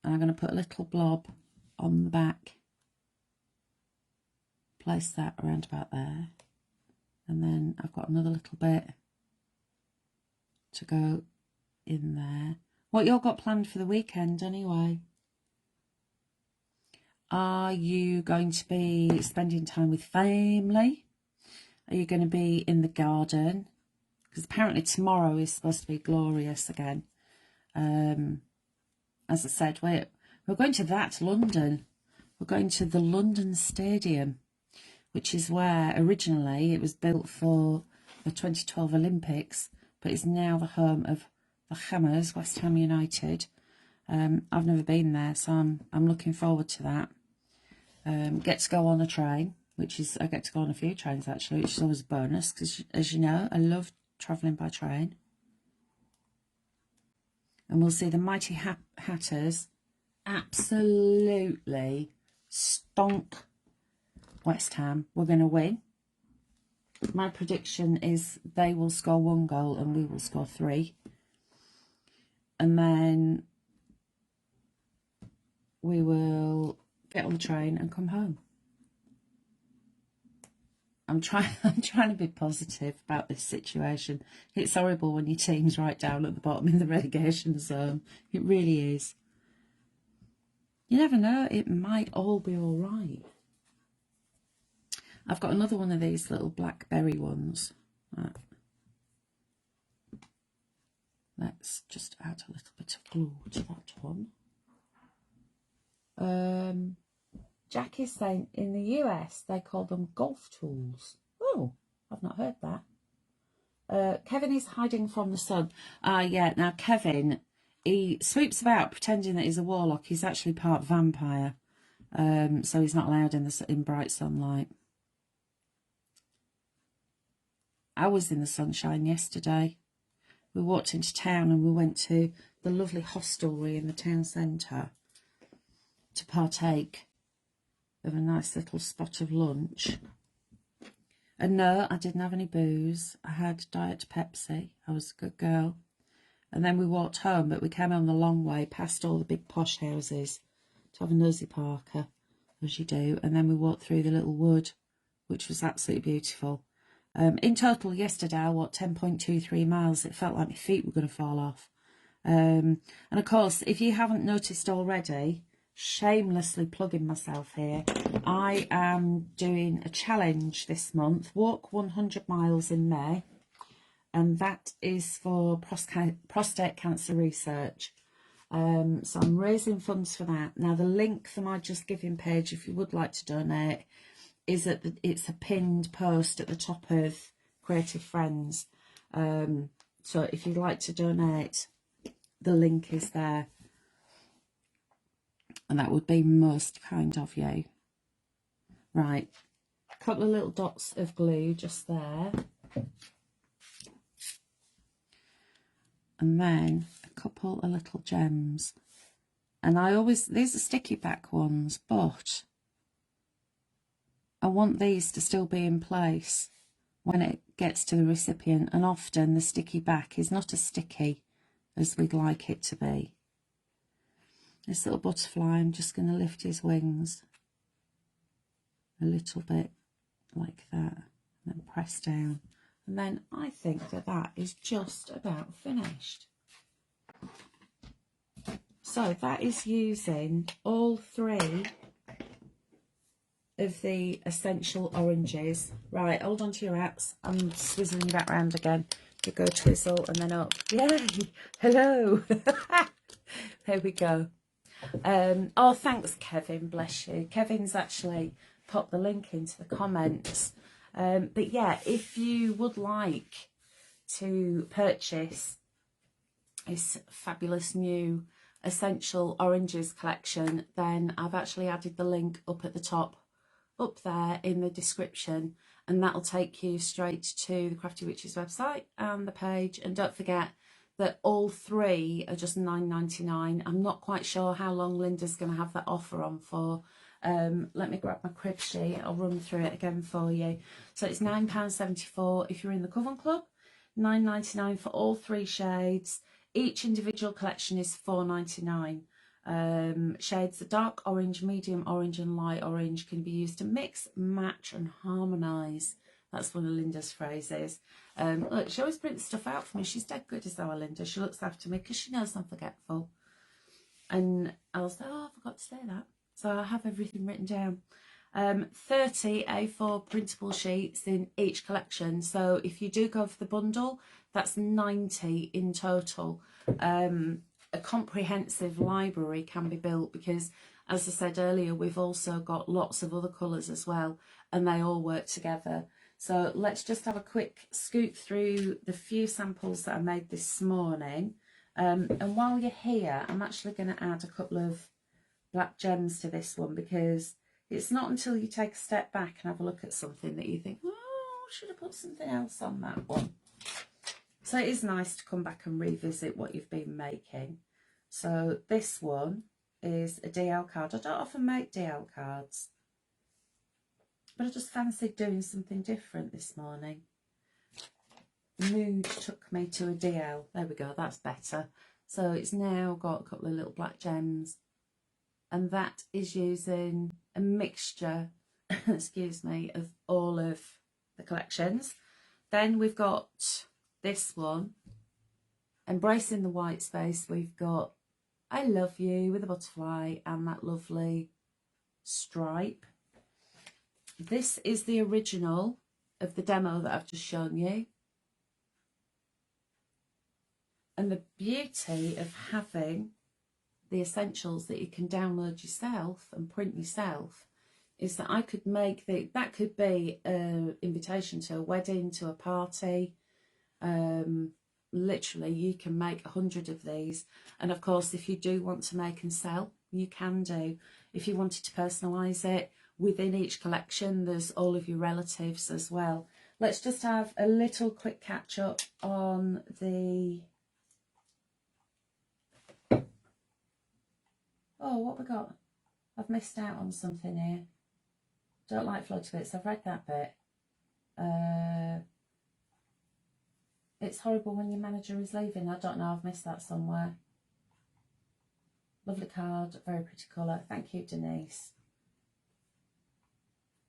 And I'm going to put a little blob on the back. Place that around about there. And then I've got another little bit to go in there. What you got planned for the weekend anyway? Are you going to be spending time with family? Are you going to be in the garden? Because apparently tomorrow is supposed to be glorious again. As I said, we're going to London. We're going to the London Stadium, which is where originally it was built for the 2012 Olympics, but is now the home of the Hammers, West Ham United. I've never been there, so I'm looking forward to that. Get to go on a train, I get to go on a few trains actually, which is always a bonus because, as you know, I love travelling by train. And we'll see the Mighty Hatters absolutely stonk West Ham. We're going to win. My prediction is they will score 1 goal and we will score 3. And then we will get on the train and come home. I'm trying to be positive about this situation. It's horrible when your team's right down at the bottom in the relegation zone. It really is. You never know, it might all be all right. I've got another one of these little blackberry ones. Let's just add a little bit of glue to that one. Jack is saying in the US they call them golf tools. Oh, I've not heard that. Kevin is hiding from the sun. Yeah, now Kevin, he sweeps about pretending that he's a warlock. He's actually part vampire. So he's not allowed in bright sunlight. I was in the sunshine yesterday. We walked into town and we went to the lovely hostelry in the town centre to partake of a nice little spot of lunch. And no, I didn't have any booze. I had Diet Pepsi. I was a good girl. And then we walked home, but we came on the long way past all the big posh houses to have a nosy Parker, as you do. And then we walked through the little wood, which was absolutely beautiful. In total, yesterday, I walked 10.23 miles. It felt like my feet were going to fall off. And of course, if you haven't noticed already, shamelessly plugging myself here, I am doing a challenge this month, walk 100 miles in May. And that is for prostate cancer research. So I'm raising funds for that. Now, the link for my Just Giving page, if you would like to donate, is it's a pinned post at the top of Creative Friends. So if you'd like to donate, the link is there. And that would be most kind of you. Right, a couple of little dots of glue just there. And then a couple of little gems. And these are sticky back ones, but I want these to still be in place when it gets to the recipient. And often the sticky back is not as sticky as we'd like it to be. This little butterfly, I'm just going to lift his wings a little bit like that, and then press down. And then I think that that is just about finished. So that is using all 3 of the essential oranges. Right, hold on to your hats. I'm swizzling you back round again. You go twizzle and then up. Yay! Hello! There we go. Oh, thanks, Kevin. Bless you. Kevin's actually popped the link into the comments. But yeah, if you would like to purchase this fabulous new essential oranges collection, then I've actually added the link up at the top, up there in the description, and that'll take you straight to the Crafty Witches website and the page. And don't forget that all 3 are just $9.99. I'm not quite sure how long Linda's going to have that offer on for. Let me grab my crib sheet. I'll run through it again for you. So it's £9.74 if you're in the Coven Club, $9.99 for all 3 shades. Each individual collection is $4.99. Shades of dark orange, medium orange and light orange can be used to mix, match and harmonise. That's one of Linda's phrases. Look, she always prints stuff out for me. She's dead good as our Linda. She looks after me because she knows I'm forgetful. And I'll say, oh, I forgot to say that. So I have everything written down. 30 A4 printable sheets in each collection. So if you do go for the bundle, that's 90 in total. A comprehensive library can be built because, as I said earlier, we've also got lots of other colours as well, and they all work together. So let's just have a quick scoot through the few samples that I made this morning. And while you're here, I'm actually going to add a couple of black gems to this one, because it's not until you take a step back and have a look at something that you think, oh, should have put something else on that one. So it is nice to come back and revisit what you've been making. So this one is a DL card. I don't often make DL cards, but I just fancied doing something different this morning. Mood took me to a DL. There we go, that's better. So it's now got a couple of little black gems, and that is using a mixture, excuse me, of all of the collections. Then we've got this one, Embracing the White Space. We've got I Love You with a butterfly and that lovely stripe. This is the original of the demo that I've just shown you. And the beauty of having the essentials that you can download yourself and print yourself is that I could make that could be an invitation to a wedding, to a party. Literally, you can make 100 of these. And of course, if you do want to make and sell, you can do. If you wanted to personalise it, within each collection, there's all of your relatives as well. Let's just have a little quick catch up on the... Oh, what we got? I've missed out on something here. Don't like floaty bits. I've read that bit. It's horrible when your manager is leaving. I don't know. I've missed that somewhere. Lovely card. Very pretty colour. Thank you, Denise.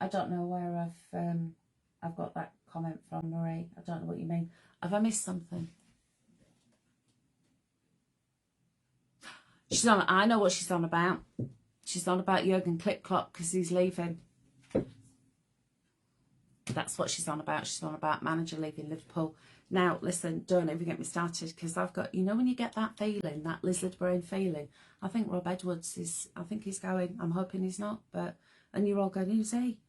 I don't know where I've got that comment from, Marie. I don't know what you mean. Have I missed something? She's on. I know what she's on about. She's on about Jurgen Klipp-Klopp because he's leaving. That's what she's on about. She's on about manager leaving Liverpool. Now, listen, don't even get me started, because I've got, you know, when you get that feeling, that lizard brain feeling, I think Rob Edwards is, I think he's going. I'm hoping he's not, but, and you're all going, who's he?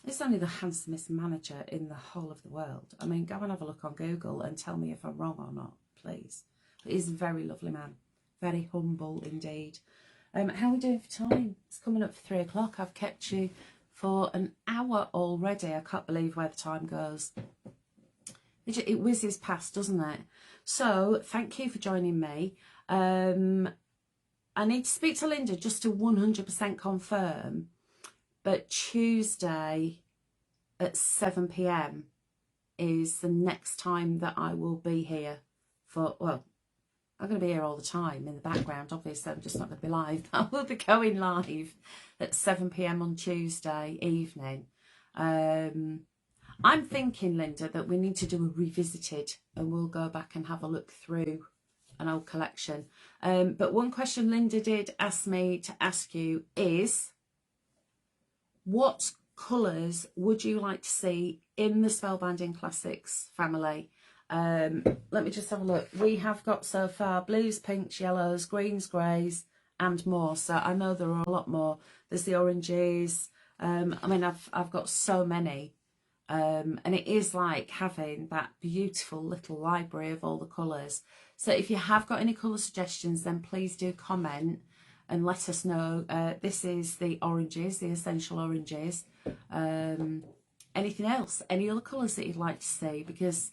It's only the handsomest manager in the whole of the world. I mean, go and have a look on Google and tell me if I'm wrong or not, please. But he's a very lovely man, very humble indeed. How are we doing for time? It's coming up for 3 o'clock. I've kept you for an hour already. I can't believe where the time goes. It whizzes past, doesn't it? So thank you for joining me. I need to speak to Linda just to 100% confirm, but Tuesday at 7 p.m. is the next time that I will be here for, well, I'm going to be here all the time in the background. Obviously, I'm just not going to be live. I will be going live at 7 p.m. on Tuesday evening. I'm thinking, Linda, that we need to do a revisited, and we'll go back and have a look through an old collection. But one question Linda did ask me to ask you is, what colours would you like to see in the Spellbinding Classics family? Let me just have a look. We have got so far blues, pinks, yellows, greens, greys, and more. So I know there are a lot more. There's the oranges. I mean, I've got so many. And it is like having that beautiful little library of all the colours. So if you have got any colour suggestions, then please do comment and let us know. This is the oranges, the essential oranges. Anything else? Any other colours that you'd like to see? Because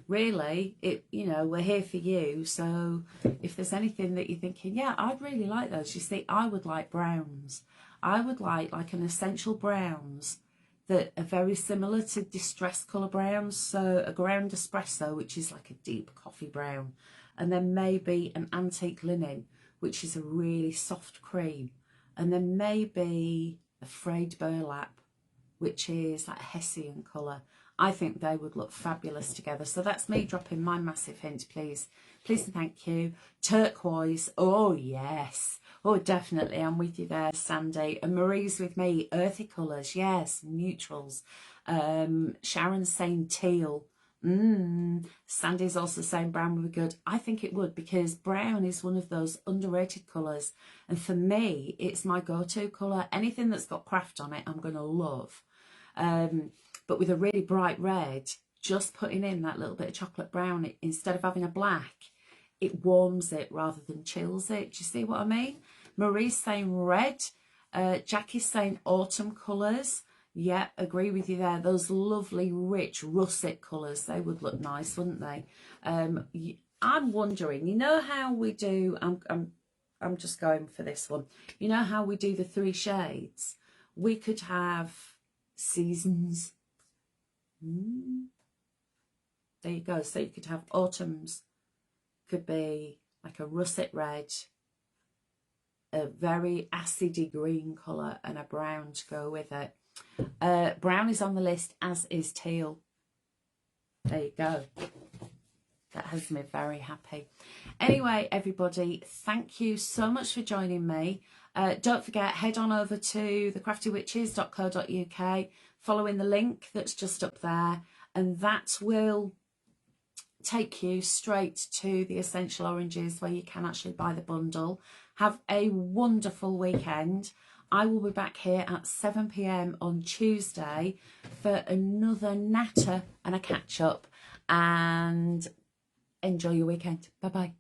really, we're here for you. So if there's anything that you're thinking, yeah, I'd really like those. You see, I would like browns. I would like an essential browns that are very similar to distressed colour browns. So a ground espresso, which is like a deep coffee brown. And then maybe an antique linen, which is a really soft cream. And then maybe a frayed burlap, which is like a Hessian colour. I think they would look fabulous together. So that's me dropping my massive hint, please. Please and thank you. Turquoise. Oh, yes. Oh, definitely. I'm with you there, Sandy. And Marie's with me. Earthy colours. Yes. Neutrals. Sharon's saying teal. Sandy's also saying brown would be good. I think it would, because brown is one of those underrated colours. And for me, it's my go-to colour. Anything that's got craft on it, I'm going to love. But with a really bright red, just putting in that little bit of chocolate brown, instead of having a black, it warms it rather than chills it. Do you see what I mean? Marie's saying red. Jackie's saying autumn colours. Yeah, agree with you there. Those lovely, rich, russet colours, they would look nice, wouldn't they? I'm wondering, you know how we do, I'm just going for this one. You know how we do the 3 shades? We could have seasons. There you go. So you could have autumns, could be like a russet red, a very acidy green colour, and a brown to go with it. Brown is on the list, as is teal. There you go. That has me very happy. Anyway, everybody, thank you so much for joining me. Don't forget, head on over to thecraftywitches.co.uk, following the link that's just up there, and that will take you straight to the essential oranges, where you can actually buy the bundle. Have a wonderful weekend. I will be back here at 7 p.m. on Tuesday for another natter and a catch up, and enjoy your weekend. Bye bye.